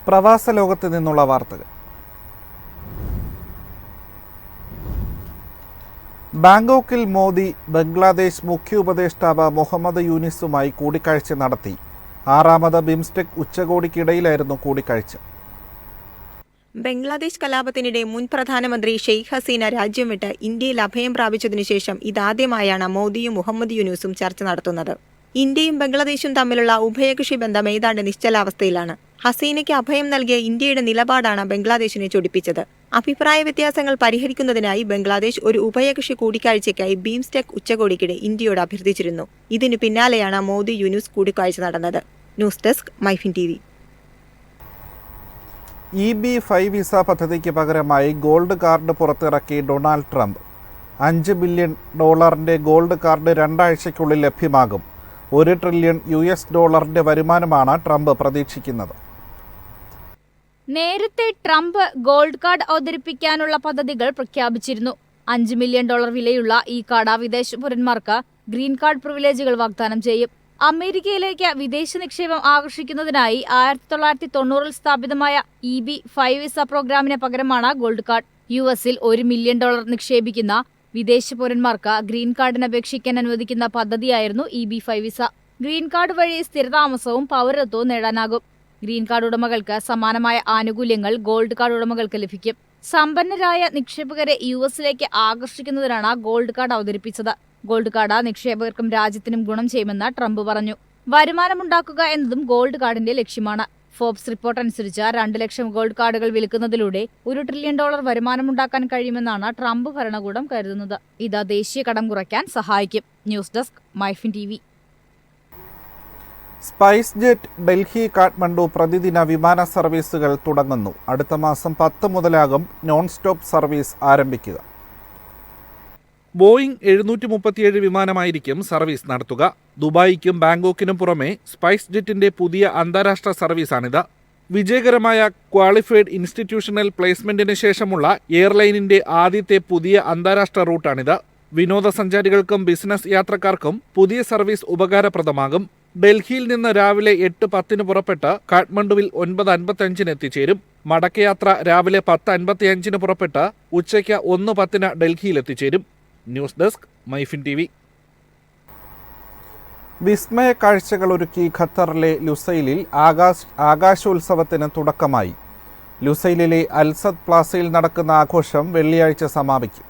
പ്രവാസ ലോകത്ത് നിന്നുള്ള വാർത്തകൾ. ബാങ്കോക്കിൽ മോദി ബംഗ്ലാദേശ് മുഖ്യ ഉപദേഷ്ടാവ് മുഹമ്മദ് യൂനിസുമായി കൂടിക്കാഴ്ച നടത്തി. 6ാമത് ബിംസ്റ്റെക് ഉച്ചകോടിക്കിടയിലായിരുന്നു കൂടിക്കാഴ്ച. ബംഗ്ലാദേശ് കലാപത്തിനിടെ മുൻ പ്രധാനമന്ത്രി ഷെയ്ഖ് ഹസീന രാജ്യം വിട്ട് ഇന്ത്യയിൽ അഭയം പ്രാപിച്ചതിനു ശേഷം ഇതാദ്യമായാണ് മോദിയും മുഹമ്മദ് യൂനിസും ചർച്ച നടത്തുന്നത്. ഇന്ത്യയും ബംഗ്ലാദേശും തമ്മിലുള്ള ഉഭയകക്ഷി ബന്ധം ഏതാണ്ട് നിശ്ചലാവസ്ഥയിലാണ്. ഹസീനയ്ക്ക് അഭയം നൽകിയ ഇന്ത്യയുടെ നിലപാടാണ് ബംഗ്ലാദേശിനെ ചൊടിപ്പിച്ചത്. അഭിപ്രായ വ്യത്യാസങ്ങൾ പരിഹരിക്കുന്നതിനായി ബംഗ്ലാദേശ് ഒരു ഉഭയകക്ഷി കൂടിക്കാഴ്ചയ്ക്കായി ബിംസ്റ്റെക് ഉച്ചകോടിക്കിടെ ഇന്ത്യയോട് അഭ്യർത്ഥിച്ചിരുന്നു. ഇതിനു പിന്നാലെയാണ് മോദി യൂനിസ് കൂടിക്കാഴ്ച നടന്നത്. News desk MyFin TV. EB-5 visa പദ്ധതിക്ക് പകരമായി ഗോൾഡ് കാർഡ് പുറത്തിറക്കി Donald Trump. $5 billion gold card 2 ആഴ്ചയ്ക്കുള്ളിൽ ലഭ്യമാകും. $1 ട്രില്യൺ വരുമാനമാണ് ട്രംപ് പ്രതീക്ഷിക്കുന്നത്. നേരത്തെ ട്രംപ് ഗോൾഡ് കാർഡ് അവതരിപ്പിക്കാനുള്ള പദ്ധതികൾ പ്രഖ്യാപിച്ചിരുന്നു. $5 മില്യൺ വിലയുള്ള ഈ കാർഡ് വിദേശ പൗരന്മാർക്ക് ഗ്രീൻ കാർഡ് പ്രിവിലേജുകൾ വാഗ്ദാനം ചെയ്യും. അമേരിക്കയിലേക്ക് വിദേശ നിക്ഷേപം ആകർഷിക്കുന്നതിനായി 1990-ൽ സ്ഥാപിതമായ EB-5 വിസ പ്രോഗ്രാമിന് പകരമാണ് ഗോൾഡ് കാർഡ്. US-ൽ $1 മില്യൺ നിക്ഷേപിക്കുന്ന വിദേശ പൗരന്മാർക്ക് ഗ്രീൻ കാർഡിന് അപേക്ഷിക്കാൻ അനുവദിക്കുന്ന പദ്ധതിയായിരുന്നു EB-5 വിസ. ഗ്രീൻ കാർഡ് വഴി സ്ഥിരതാമസവും പൗരത്വവും നേടാനാകും. ഗ്രീൻ കാർഡ് ഉടമകൾക്ക് സമാനമായ ആനുകൂല്യങ്ങൾ ഗോൾഡ് കാർഡ് ഉടമകൾക്ക് ലഭിക്കും. സമ്പന്നരായ നിക്ഷേപകരെ US-ലേക്ക് ആകർഷിക്കുന്നതിനാണ് ഗോൾഡ് കാർഡ് അവതരിപ്പിച്ചത്. ഗോൾഡ് കാർഡ് നിക്ഷേപകർക്കും രാജ്യത്തിനും ഗുണം ചെയ്യുമെന്ന് ട്രംപ് പറഞ്ഞു. വരുമാനമുണ്ടാക്കുക എന്നതും ഗോൾഡ് കാർഡിന്റെ ലക്ഷ്യമാണ്. ഫോബ്സ് റിപ്പോർട്ട് അനുസരിച്ച് 2 ലക്ഷം ഗോൾഡ് കാർഡുകൾ വിൽക്കുന്നതിലൂടെ $1 ട്രില്യൺ വരുമാനമുണ്ടാക്കാൻ കഴിയുമെന്നാണ് ട്രംപ് ഭരണകൂടം കരുതുന്നത്. ഇത് ദേശീയ കടം കുറയ്ക്കാൻ സഹായിക്കും. News desk MyFin TV. Spice jet Delhi Kathmandu പ്രതിദിന വിമാന സർവീസുകൾ തുടങ്ങുന്നു. അടുത്ത മാസം 10 മുതലാകും നോൺ സ്റ്റോപ്പ് സർവീസ് ആരംഭിക്കുക. ബോയിംഗ് 737 വിമാനമായിരിക്കും സർവീസ് നടത്തുക. ദുബായിക്കും ബാങ്കോക്കിനും പുറമെ സ്പൈസ് ജെറ്റിന്റെ പുതിയ അന്താരാഷ്ട്ര സർവീസാണിത്. വിജയകരമായ ക്വാളിഫൈഡ് ഇൻസ്റ്റിറ്റ്യൂഷണൽ പ്ലേസ്മെന്റിന് ശേഷമുള്ള എയർലൈനിന്റെ ആദ്യത്തെ പുതിയ അന്താരാഷ്ട്ര റൂട്ടാണിത്. വിനോദസഞ്ചാരികൾക്കും ബിസിനസ് യാത്രക്കാർക്കും പുതിയ സർവീസ് ഉപകാരപ്രദമാകും. ഡൽഹിയിൽ നിന്ന് രാവിലെ 8:10 പുറപ്പെട്ട് കാഠ്മണ്ഡുവിൽ 9:55 എത്തിച്ചേരും. മടക്കയാത്ര രാവിലെ 10:55 പുറപ്പെട്ട് ഉച്ചയ്ക്ക് 1:10 ഡൽഹിയിൽ എത്തിച്ചേരും. News desk MyFin TV. വിസ്മയ കാഴ്ചകൾ ഒരുക്കി ഖത്തറിലെ ലുസൈലിൽ ആകാശോത്സവത്തിന് തുടക്കമായി. ലുസൈലിലെ അൽസദ് പ്ലാസയിൽ നടക്കുന്ന ആഘോഷം വെള്ളിയാഴ്ച സമാപിക്കും.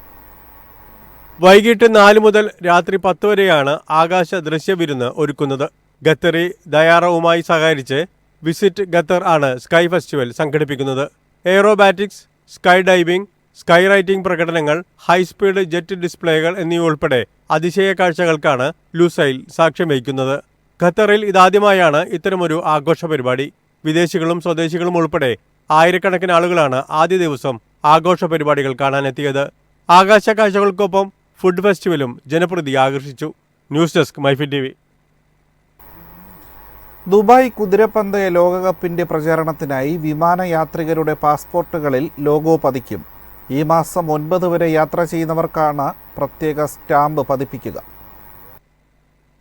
വൈകിട്ട് 4 മുതൽ രാത്രി 10 വരെയാണ് ആകാശ ദൃശ്യവിരുന്ന് ഒരുക്കുന്നത്. ഖത്തറി ദയാറവുമായി സഹകരിച്ച് വിസിറ്റ് ഖത്തർ ആണ് സ്കൈ ഫെസ്റ്റിവൽ സംഘടിപ്പിക്കുന്നത്. Aerobatics, sky diving, sky writing പ്രകടനങ്ങൾ, ഹൈസ്പീഡ് ജെറ്റ് ഡിസ്പ്ലേകൾ എന്നിവ ഉൾപ്പെടെ അതിശയ കാഴ്ചകൾക്കാണ് ലുസൈൽ സാക്ഷ്യം വഹിക്കുന്നത്. ഖത്തറിൽ ഇതാദ്യമായാണ് ഇത്തരമൊരു ആഘോഷ പരിപാടി. വിദേശികളും സ്വദേശികളും ഉൾപ്പെടെ ആയിരക്കണക്കിന് ആളുകളാണ് ആദ്യ ദിവസം ആഘോഷ പരിപാടികൾ കാണാനെത്തിയത്. ആകാശ കാഴ്ചകൾക്കൊപ്പം ഫുഡ് ഫെസ്റ്റിവലും ജനപ്രീതി ആകർഷിച്ചു. News desk MyFin TV. Dubai കുതിരപ്പന്തയ ലോകകപ്പിന്റെ പ്രചാരണത്തിനായി വിമാനയാത്രികരുടെ പാസ്പോർട്ടുകളിൽ ലോഗോ പതിക്കും. ഈ മാസം 9 വരെ യാത്ര ചെയ്യുന്നവർക്കാണ് പ്രത്യേക സ്റ്റാമ്പ് പതിപ്പിക്കുക.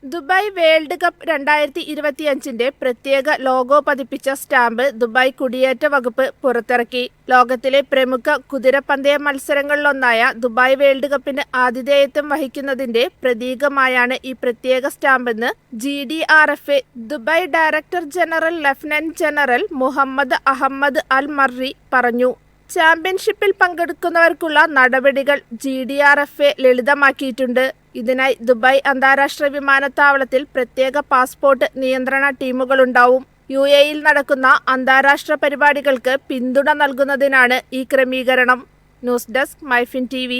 ദുബായ് വേൾഡ് കപ്പ് 2025 പ്രത്യേക ലോഗോ പതിപ്പിച്ച സ്റ്റാമ്പ് ദുബായ് കുടിയേറ്റ വകുപ്പ് പുറത്തിറക്കി. ലോകത്തിലെ പ്രമുഖ കുതിരപ്പന്തയ മത്സരങ്ങളിലൊന്നായ ദുബായ് വേൾഡ് കപ്പിന് ആതിഥേയത്വം വഹിക്കുന്നതിന്റെ പ്രതീകമായാണ് ഈ പ്രത്യേക സ്റ്റാമ്പെന്ന് GDRFA Dubai director general lieutenant general Mohammed Ahmed Al Marri പറഞ്ഞു. ചാമ്പ്യൻഷിപ്പിൽ പങ്കെടുക്കുന്നവർക്കുള്ള നടപടികൾ GDRFA ലളിതമാക്കിയിട്ടുണ്ട്. ഇതിനായി ദുബായ് അന്താരാഷ്ട്ര വിമാനത്താവളത്തിൽ പ്രത്യേക പാസ്പോർട്ട് നിയന്ത്രണ ടീമുകളുണ്ടാവും. UAEയിൽ നടക്കുന്ന അന്താരാഷ്ട്ര പരിപാടികൾക്ക് പിന്തുണ നൽകുന്നതിനാണ് ഈ ക്രമീകരണം. News desk MyFin TV.